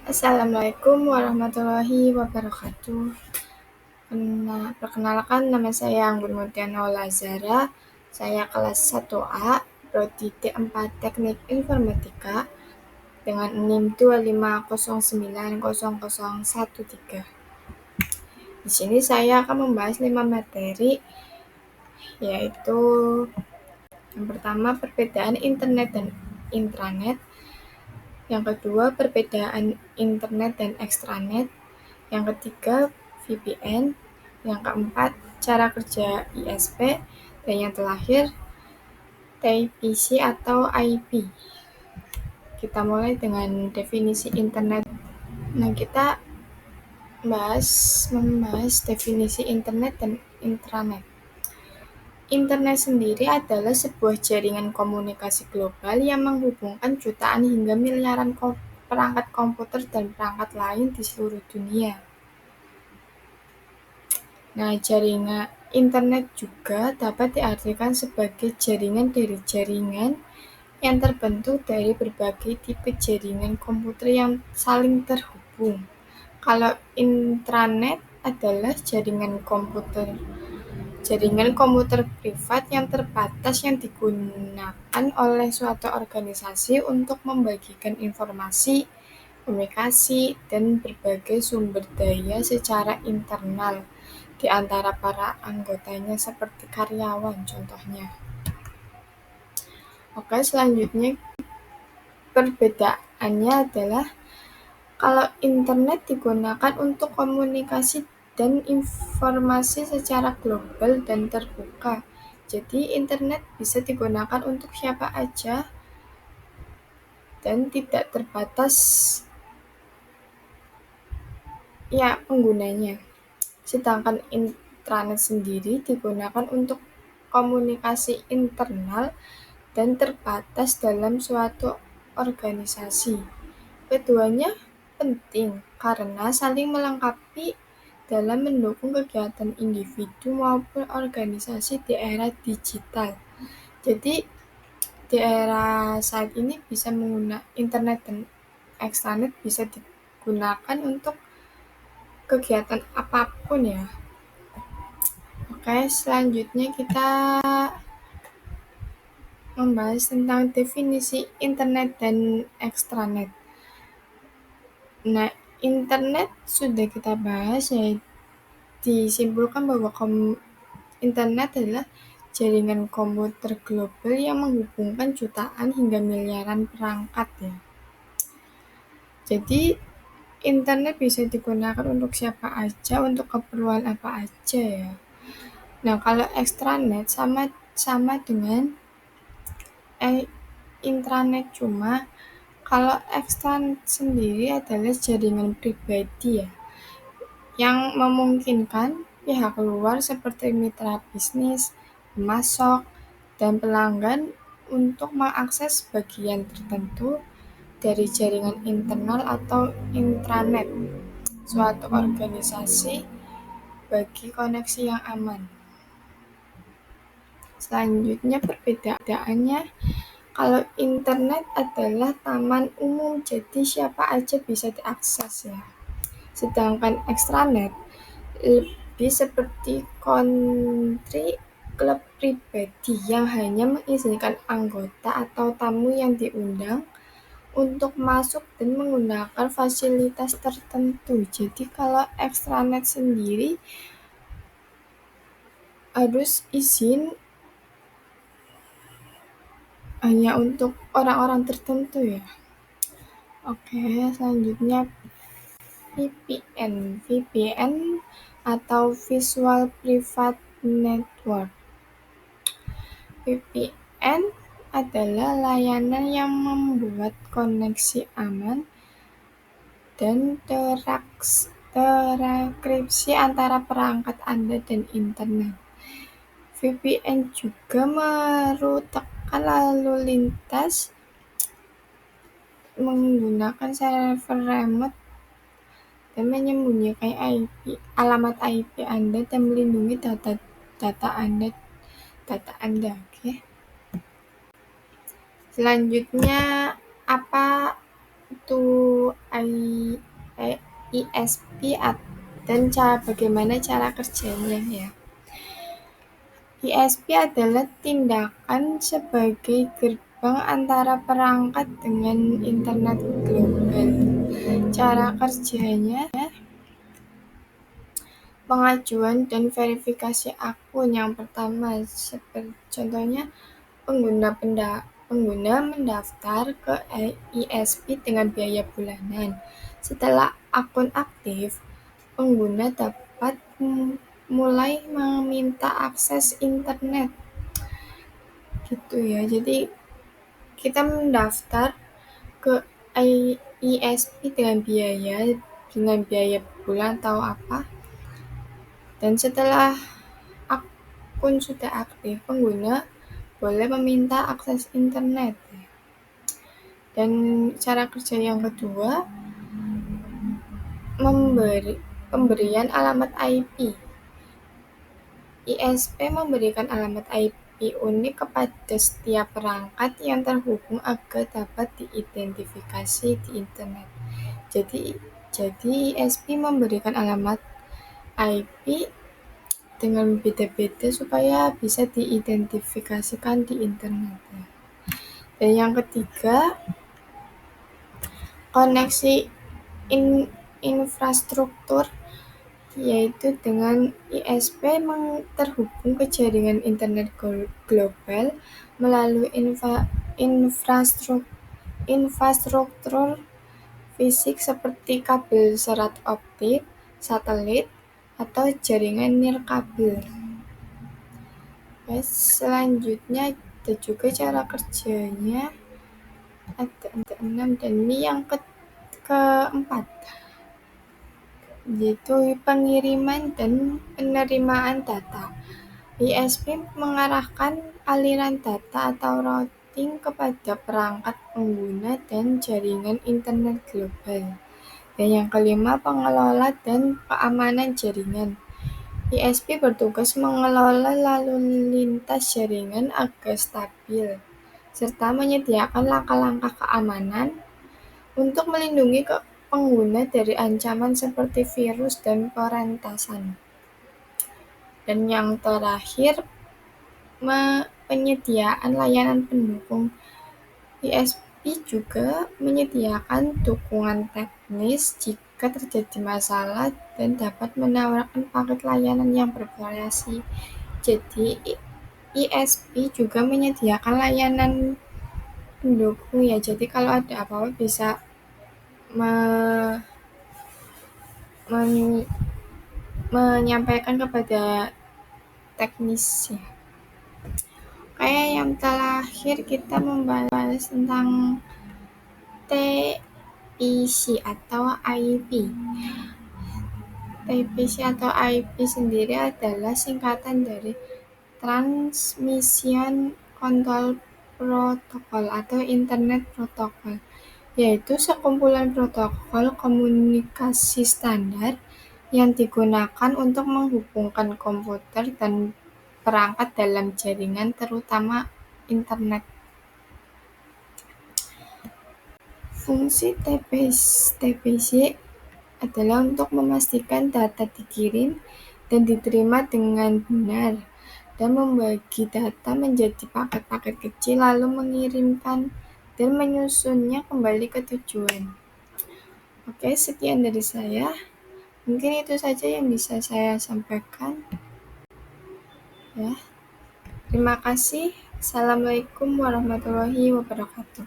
Assalamualaikum warahmatullahi wabarakatuh. Perkenalkan, nama saya Anggun Mutiana Lazara. Saya kelas 1A, Prodi D4 Teknik Informatika dengan NIM 250900013. Di sini saya akan membahas 5 materi, yaitu yang pertama perbedaan internet dan intranet, yang kedua perbedaan internet dan extranet, yang ketiga VPN, yang keempat cara kerja ISP, dan yang terakhir TIPC atau IP. Kita mulai dengan definisi internet. Nah, kita membahas definisi internet dan intranet. Internet sendiri adalah sebuah jaringan komunikasi global yang menghubungkan jutaan hingga miliaran perangkat komputer dan perangkat lain di seluruh dunia. Nah, jaringan internet juga dapat diartikan sebagai jaringan dari jaringan yang terbentuk dari berbagai tipe jaringan komputer yang saling terhubung. Kalau intranet adalah jaringan komputer privat yang terbatas yang digunakan oleh suatu organisasi untuk membagikan informasi, komunikasi, dan berbagai sumber daya secara internal di antara para anggotanya seperti karyawan contohnya. Oke, selanjutnya perbedaannya adalah kalau internet digunakan untuk komunikasi dan informasi secara global dan terbuka. Jadi internet bisa digunakan untuk siapa aja dan tidak terbatas penggunanya. Sedangkan intranet sendiri digunakan untuk komunikasi internal dan terbatas dalam suatu organisasi. Keduanya penting karena saling melengkapi dalam mendukung kegiatan individu maupun organisasi di era digital. Jadi di era saat ini bisa menggunakan internet dan extranet bisa digunakan untuk kegiatan apapun ya. Oke, selanjutnya kita membahas tentang definisi internet dan extranet. Nah, internet sudah kita bahas, yaitu disimpulkan bahwa internet adalah jaringan komputer global yang menghubungkan jutaan hingga miliaran perangkat ya. Jadi internet bisa digunakan untuk siapa aja, untuk keperluan apa aja ya. Nah, kalau extranet sama dengan intranet, cuma kalau extranet sendiri adalah jaringan pribadi ya, yang memungkinkan pihak luar seperti mitra bisnis, pemasok, dan pelanggan untuk mengakses bagian tertentu dari jaringan internal atau intranet suatu organisasi bagi koneksi yang aman. Selanjutnya perbedaannya, kalau internet adalah taman umum, jadi siapa aja bisa diakses ya. Sedangkan extranet lebih seperti country klub pribadi yang hanya mengizinkan anggota atau tamu yang diundang untuk masuk dan menggunakan fasilitas tertentu. Jadi kalau extranet sendiri harus izin hanya untuk orang-orang tertentu ya. Oke, selanjutnya VPN atau Visual Private Network. VPN adalah layanan yang membuat koneksi aman dan terenkripsi antara perangkat Anda dan internet. VPN juga merutekan lalu lintas menggunakan server remote dan menyembunyikan alamat IP Anda dan melindungi data Anda. Oke. Selanjutnya, apa itu ISP dan bagaimana cara kerjanya ya. ISP adalah tindakan sebagai gerbang antara perangkat dengan internet global. Cara kerjanya pengajuan dan verifikasi akun. Yang pertama, contohnya pengguna mendaftar ke ISP dengan biaya bulanan. Setelah akun aktif, pengguna dapat mulai meminta akses internet. Gitu ya. Jadi kita mendaftar ke ISP dengan biaya bulan atau apa. Dan setelah akun sudah aktif, pengguna boleh meminta akses internet. Dan cara kerja yang kedua, pemberian alamat IP. ISP memberikan alamat IP unik kepada setiap perangkat yang terhubung agar dapat diidentifikasi di internet. Jadi ISP memberikan alamat IP dengan beda-beda supaya bisa diidentifikasikan di internet. Dan yang ketiga, koneksi infrastruktur, yaitu dengan ISP terhubung ke jaringan internet global melalui infrastruktur fisik seperti kabel serat optik, satelit, atau jaringan nirkabel. Selanjutnya ada juga cara kerjanya, ada 6, dan ini yang keempat, yaitu pengiriman dan penerimaan data. ISP mengarahkan aliran data atau routing kepada perangkat pengguna dan jaringan internet global. Dan yang kelima, pengelola dan keamanan jaringan. ISP bertugas mengelola lalu lintas jaringan agar stabil, serta menyediakan langkah-langkah keamanan untuk melindungi pengguna dari ancaman seperti virus dan peretasan. Dan yang terakhir, penyediaan layanan pendukung. ISP juga menyediakan dukungan teknis jika terjadi masalah dan dapat menawarkan paket layanan yang bervariasi. Jadi ISP juga menyediakan layanan pendukung ya. Jadi kalau ada apa-apa bisa menyampaikan kepada teknis ya. Kayak yang terakhir kita membahas tentang TPC atau IP. TPC atau IP sendiri adalah singkatan dari Transmission Control Protocol atau Internet Protocol, yaitu sekumpulan protokol komunikasi standar yang digunakan untuk menghubungkan komputer dan perangkat dalam jaringan, terutama internet. Fungsi TPC adalah untuk memastikan data dikirim dan diterima dengan benar, dan membagi data menjadi paket-paket kecil lalu mengirimkan dan menyusunnya kembali ke tujuan. Oke, sekian dari saya. Mungkin itu saja yang bisa saya sampaikan. Ya. Terima kasih. Assalamualaikum warahmatullahi wabarakatuh.